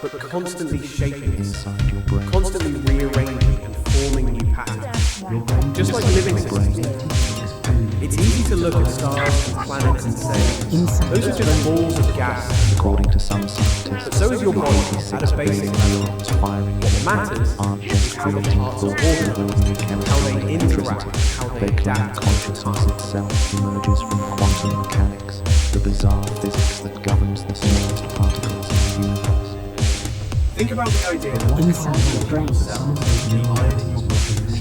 but constantly shaping itself, inside your brain. constantly rearranging and forming new patterns. Just like living systems. It's easy to look at stars and planets and say, those are just balls of gas. According to some scientists, But so is your body 86 at a basic billion level. neurons firing in your matters brain aren't just how the creating parts thoughts are of ordinary how chemistry they and interact, electricity. how they They claim adapt. consciousness itself emerges from quantum mechanics, the bizarre physics that governs the smallest particles in the universe. Think about the idea that Inside your brain.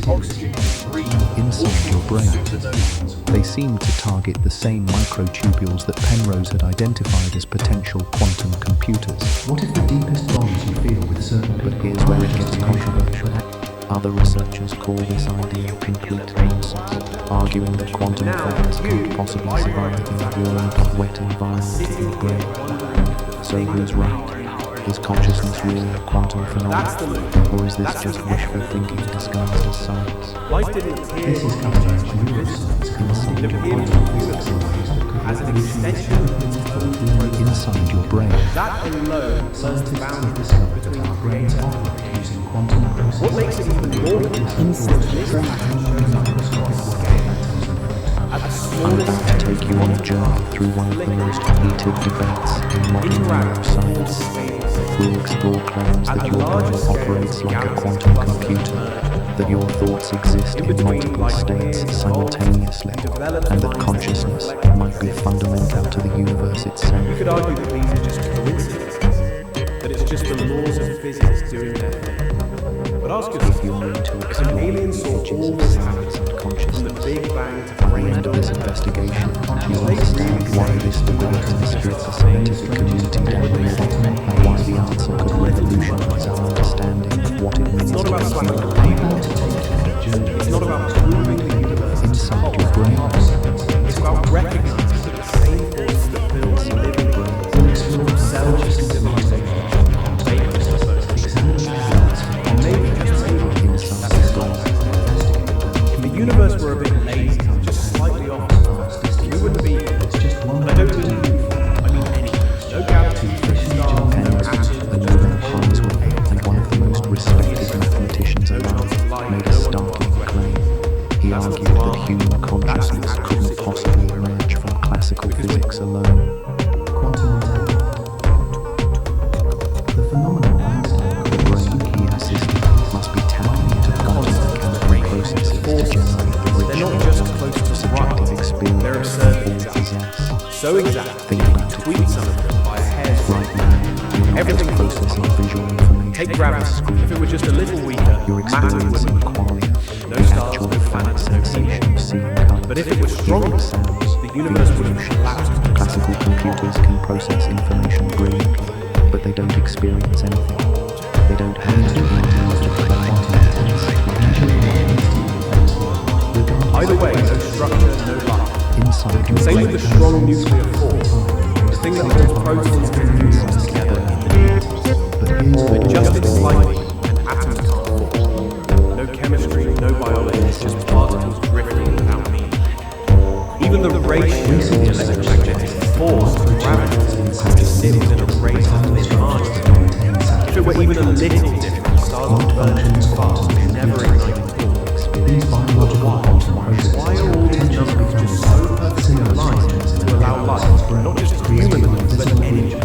oxygen you breathe Inside your brain, they seem to target the same microtubules that Penrose had identified as potential quantum computers. What if the deepest bonds you feel with certain But people here's where are it just gets emotional? controversial. Other researchers call this idea complete nonsense, arguing that quantum thoughts can't possibly survive in a warm, wet environment in your brain. So who's right? Is consciousness really a quantum That's the phenomenon? loop. Or is this just wishful thinking disguised as science? Life didn't appear This is coming out of neuroscience, it combined appeared with to quantum the physics in ways that could as an revolutionise extension of its own process. Inside your brain, That alone blurs the Scientists have boundary discovered that between our brains creator. operate using quantum processes. What makes it even more compelling Inside is your this brain. pattern shows up across scale. At the I'm smallest about to take you on a journey through one of the most heated debates in modern neuroscience. We'll explore claims that your brain operates like a quantum computer, that your thoughts exist in multiple states simultaneously, and that consciousness might be fundamental to the universe You itself. could argue that these are just coincidences, that it's just the laws of physics doing their thing. But ask If yourself, you're into if an exploring alien the saw edges all of this science happen, and from the consciousness, Big Bang to by the brain end of this investigation, you'll understand why this debate has split the scientific community down the middle, and why the answer could revolutionize our understanding of what it means It's not to about be slapping a human. label. It's not about proving the universe is Inside your brain, It's about recognizing that the same force that builds living beings, cells, civilization, makes us and maybe just maybe inside your brain, if the universe were a bit lazy, just slightly off, we wouldn't be here. And I don't mean you, I mean anything. No galaxies, no stars, no Penrose, atoms, a Nobel Prize winner and one of the most respected mathematicians alive, made a startling claim. He argued that human consciousness couldn't possibly emerge from classical physics alone. Quantum entanglement. The phenomenon Einstein The brain, he insisted, must be tapping into quantum mechanical processes to generate the rich, they're not just close to subjective right, experience they're we absurd all exact. possess. So exact, Think about it. tweak some of them by a hair's breadth. Right now, you're not Everything just processing visual information Take from a gravity. screen. If it were just a little weaker, You're matter experiencing wouldn't. qualia, No the stars, actual no felt planets, no sensation of seeing colours, But if it was stronger, hearing sounds, the universe would have feeling collapsed. emotions. Classical computers can process information brilliantly, but they don't experience anything. They don't have that feeling of Either way, no structure, no life. inside your Same brain. with the strong nuclear force, the thing that holds protons and neutrons together in the nucleus. But here's But what just it slightly, and atoms can't form. No chemistry, no biology, just particles drifting without meaning. Even the ratio of the electromagnetic force to gravity has to sit within a razor-thin margin. If it were even a little different, stars would burn too fast and never ignite at all. These biological quantum processes Why are all these numbers just so perfectly aligned to allow life, not just human life, but energy?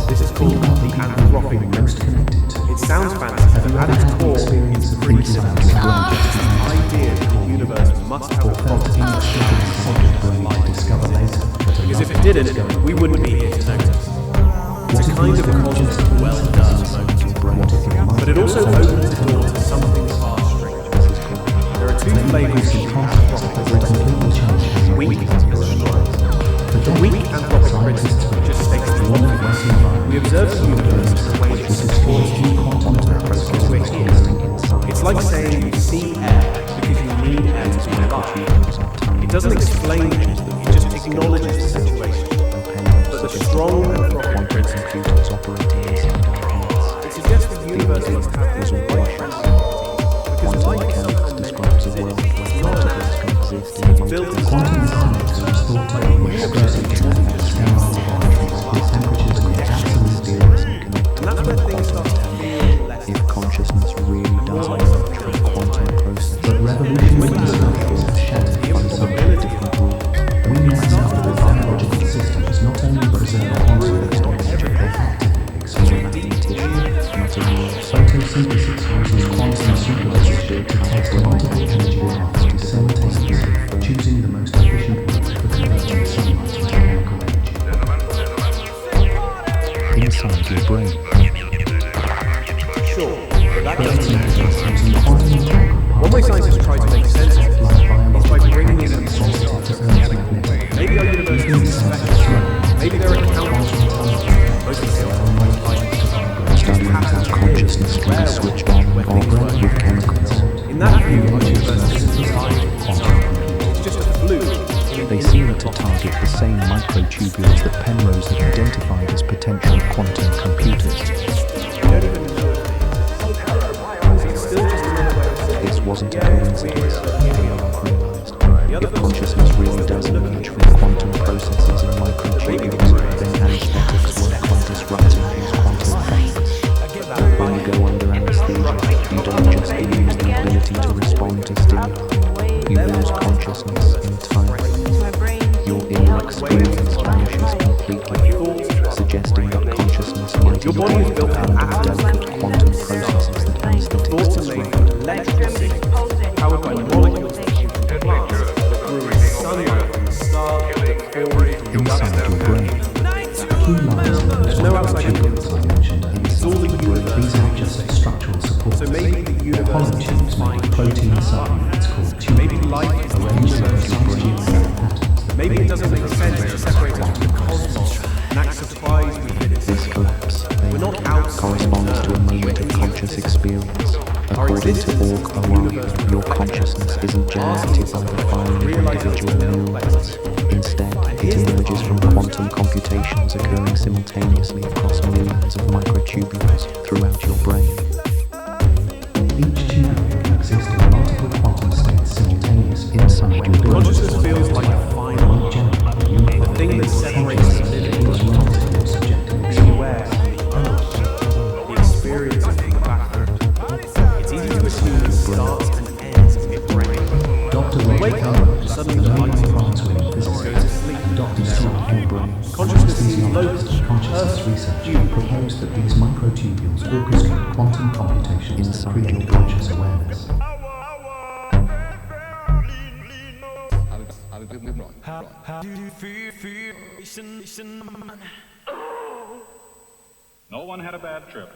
This is called the anthropic principle. It sounds fancy, but at its core, it's pretty simple. The idea that the universe must have a property to discover later. because if it didn't, we wouldn't be here to notice. It's a kind of cosmic well-done moment, but it also opens the door to something far stranger. There are two flavors of the anthropic principle: weak and strong. The weak anthropic principle just states the obvious. We observe the universe in a way that supports the quantum process we're here. It's like saying you see air because you need air to be alive. It doesn't explain things, it just acknowledges the situation. But the strong anthropic principle, computers operating inside our heads. it suggests the universe must have this right principle. Because Quantum light mechanics itself describes a world where particles can exist in built multiple into Quantum mechanics thought to be exclusive genetic sterile laboratories with temperatures near absolute zero. And that's where things start to feel less. If consciousness really does emerge from quantum processes, But revolutionary discoveries have shattered fundamental different rules. We now know that biological systems not only preserve quantum knowledge, but actively exploit photosynthesis uses quantum superposition to test multiple energy levels simultaneously, choosing the most efficient route for converting sunlight into chemical energy. inside your brain. Sure, but that doesn't Photosynthesis using quantum mechanical one way scientists try to make sense of it like is by biological bringing in a properties sensitive to Earth's magnetic. maybe our universe Even is sense of special. smell, Maybe there are countless most of the Studying how consciousness can be switched on and off with chemicals. in that view, our universe isn't designed. It's just a fluke. They seem to target the same microtubules that Penrose had identified as potential quantum computers. We don't even know if it's still just another way of saying This wasn't a coincidence, AR realized. If consciousness really does emerge from quantum processes in microtubules, then anesthetics work by disrupting these quantum effects. When you go under anesthesia, you don't just lose the ability to respond to stimuli, you lose consciousness entirely. Your inner experience vanishes completely, suggesting that consciousness might Your body is involve built the of kind of atoms delicate quantum processes that anesthetics thought to disrupt. make electrical signals powered by molecules from plants that grew in sunlight from the stars that formed from Inside your brain, Key lines in those no outside microtubules I mentioned earlier. It's all the universe. These aren't just structural supports. So maybe the They're hollow universe tubes is made of protein subunits called Maybe tubules, life is the arranged in universe. precise geometric patterns. Maybe it doesn't make sense to separate us from the cosmos and act surprised we fit it. this collapse We're not outside corresponds to a moment of conscious experience. According to Org OI, your consciousness isn't generated by the firing of individual neurons. Instead, it emerges from quantum computations occurring simultaneously across millions of microtubules throughout your brain. Each tubule can exist in multiple quantum states simultaneously. Inside your brain, Consciousness feels like a fine line, the thing that separates the living from the subjective Be aware of the experience of being background. It's easy to assume it starts and ends in your brain. Dr. Wake Roger up, Penrose, the suddenly Nobel lights up, Prize-winning go to physicist, sleep. and Dr. Stephen Hawking, Consciousness is anesthesiologist and consciousness researcher, proposed that these microtubules orchestrate quantum computations that Inside create your conscious awareness. No one had a bad trip.